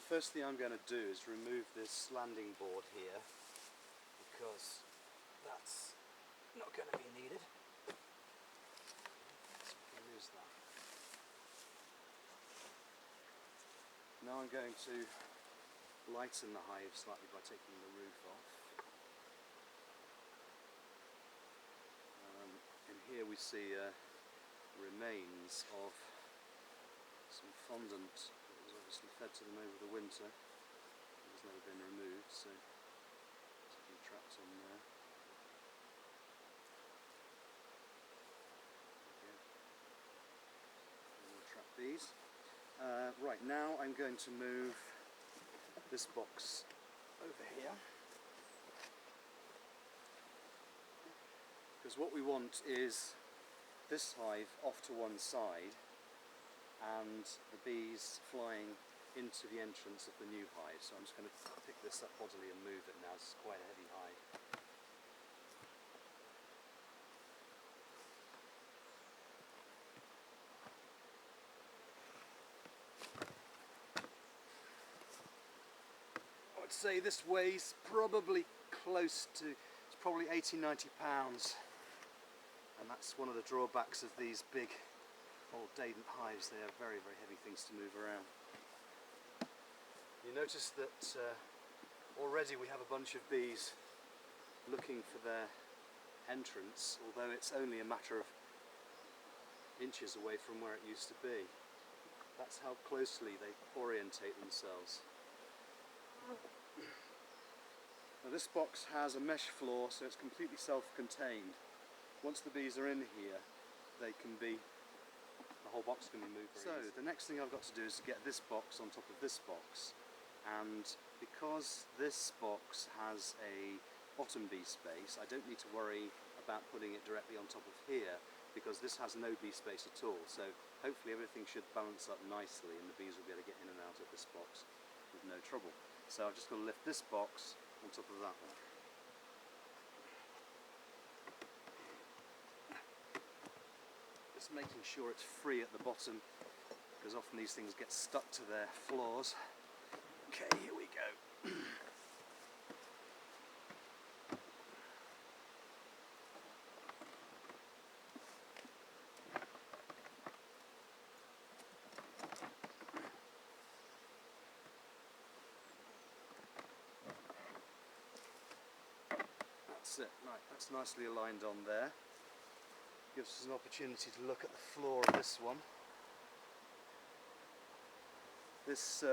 first thing I'm going to do is remove this landing board here, because that's not going to be needed. So we can use that. Now I'm going to lighten the hive slightly by taking the roof off. In here we see remains of some fondant that was obviously fed to them over the winter. It has never been removed, so it's been trapped on there. And we'll trap these. Right, now I'm going to move this box over here, because what we want is this hive off to one side and the bees flying into the entrance of the new hive. So I'm just going to pick this up bodily and move it now. It's quite a heavy hive. I would say this weighs probably close to, it's probably 80-90 pounds. And that's one of the drawbacks of these big old Dadant hives. They are very, very heavy things to move around. You notice that already we have a bunch of bees looking for their entrance, although it's only a matter of inches away from where it used to be. That's how closely they orientate themselves. Now this box has a mesh floor, so it's completely self-contained. Once the bees are in here, the whole box can be moved very easily. The next thing I've got to do is to get this box on top of this box, and because this box has a bottom bee space, I don't need to worry about putting it directly on top of here, because this has no bee space at all. So hopefully everything should balance up nicely and the bees will be able to get in and out of this box with no trouble. So I've just got to lift this box on top of that one. Just making sure it's free at the bottom, because often these things get stuck to their floors. Okay, here we go. That's it, right, that's nicely aligned on there. Gives us an opportunity to look at the floor of this one. This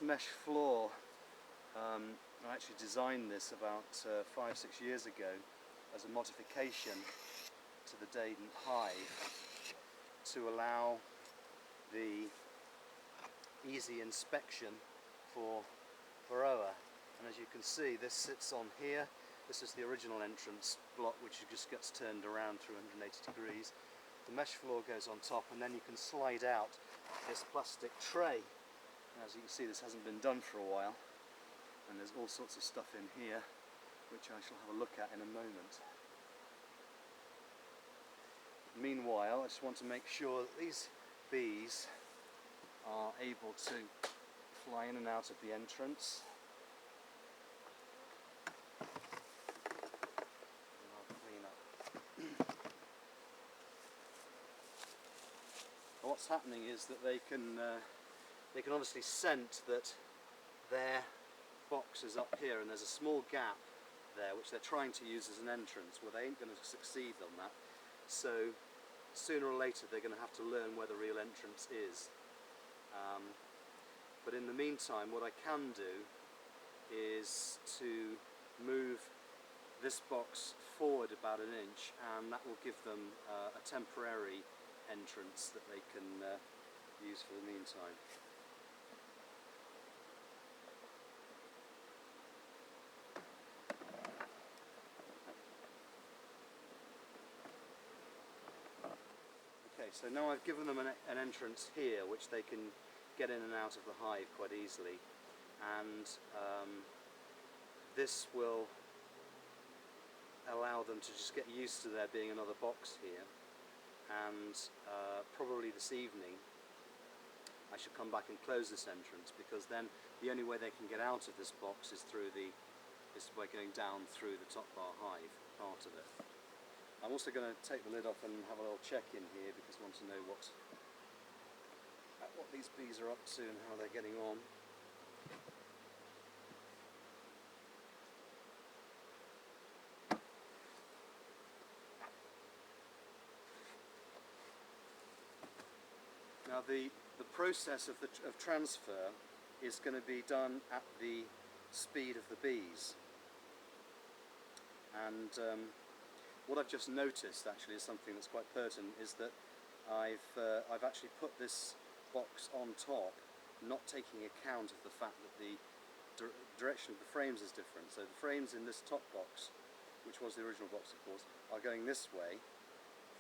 mesh floor, I actually designed this about 5-6 years ago as a modification to the Dadant hive to allow the easy inspection for Varroa. And as you can see, this sits on here. This is the original entrance block, which just gets turned around through 180 degrees. The mesh floor goes on top, and then you can slide out this plastic tray. As you can see, this hasn't been done for a while, and there's all sorts of stuff in here, which I shall have a look at in a moment. Meanwhile, I just want to make sure that these bees are able to fly in and out of the entrance. What's happening is that they can obviously scent that their box is up here, and there's a small gap there which they're trying to use as an entrance. Well, they ain't going to succeed on that, so sooner or later they're going to have to learn where the real entrance is. But in the meantime, what I can do is to move this box forward about 1 inch, and that will give them a temporary entrance that they can use for the meantime. Okay, so now I've given them an entrance here which they can get in and out of the hive quite easily, and this will allow them to just get used to there being another box here. And probably this evening I should come back and close this entrance, because then the only way they can get out of this box is by going down through the top bar hive part of it. I'm also going to take the lid off and have a little check in here, because I want to know what these bees are up to and how they're getting on. Now the process of transfer is going to be done at the speed of the bees, and what I've just noticed actually is something that's quite pertinent, is that I've actually put this box on top, not taking account of the fact that the direction of the frames is different. So the frames in this top box, which was the original box of course, are going this way,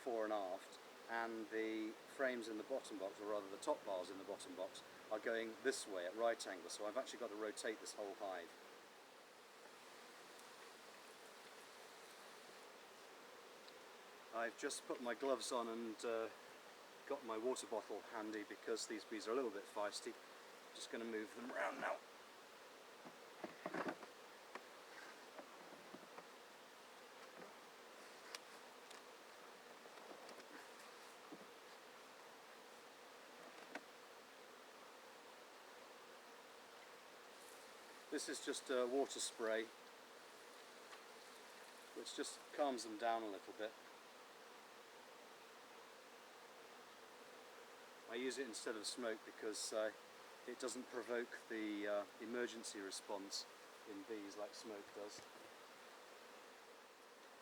fore and aft, and the frames in the bottom box, or rather the top bars in the bottom box, are going this way at right angles. So I've actually got to rotate this whole hive. I've just put my gloves on and got my water bottle handy, because these bees are a little bit feisty. Just going to move them around now. This is just a water spray, which just calms them down a little bit. I use it instead of smoke because it doesn't provoke the emergency response in bees like smoke does.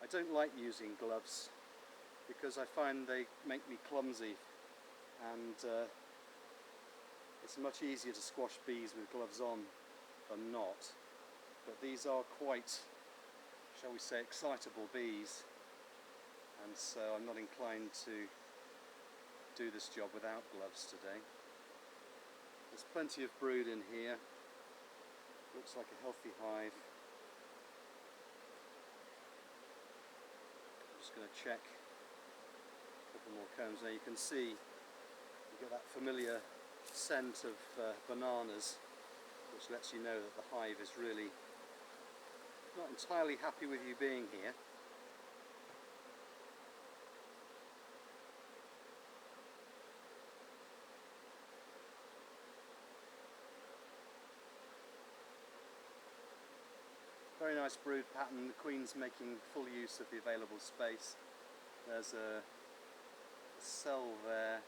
I don't like using gloves because I find they make me clumsy, and it's much easier to squash bees with gloves on than not. But these are quite, shall we say, excitable bees, and so I'm not inclined to do this job without gloves today. There's plenty of brood in here. Looks like a healthy hive. I'm just going to check a couple more combs. Now you can see you get that familiar scent of bananas, which lets you know that the hive is really not entirely happy with you being here. Very nice brood pattern. The queen's making full use of the available space. There's a cell there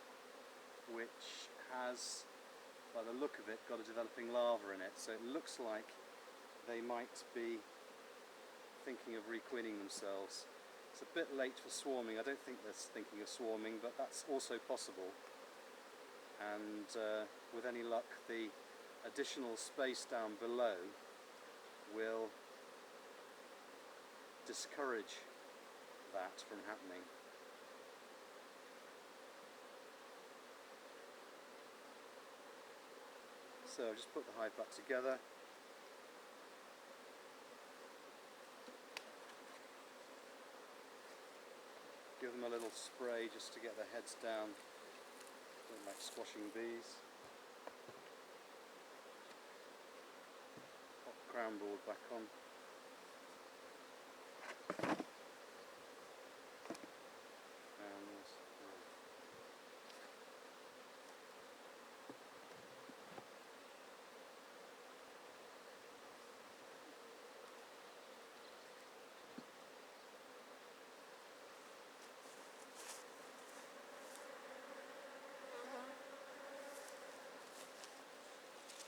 which has, by the look of it, got a developing larva in it, so it looks like they might be thinking of requeening themselves. It's a bit late for swarming. I don't think they're thinking of swarming, but that's also possible. And with any luck, the additional space down below will discourage that from happening. So I've just put the hive back together. Give them a little spray just to get their heads down. Don't like squashing bees. Pop the crown board back on.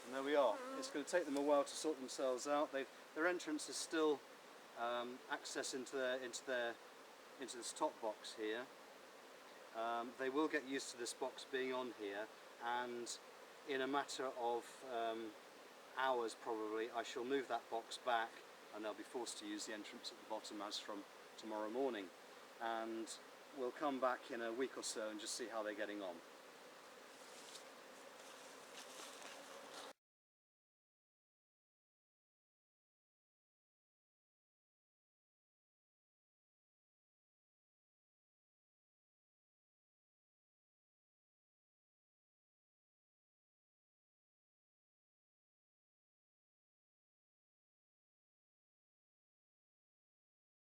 And there we are. It's going to take them a while to sort themselves out. Their entrance is still access into this top box here. They will get used to this box being on here, and in a matter of hours probably I shall move that box back, and they'll be forced to use the entrance at the bottom as from tomorrow morning. And we'll come back in a week or so and just see how they're getting on.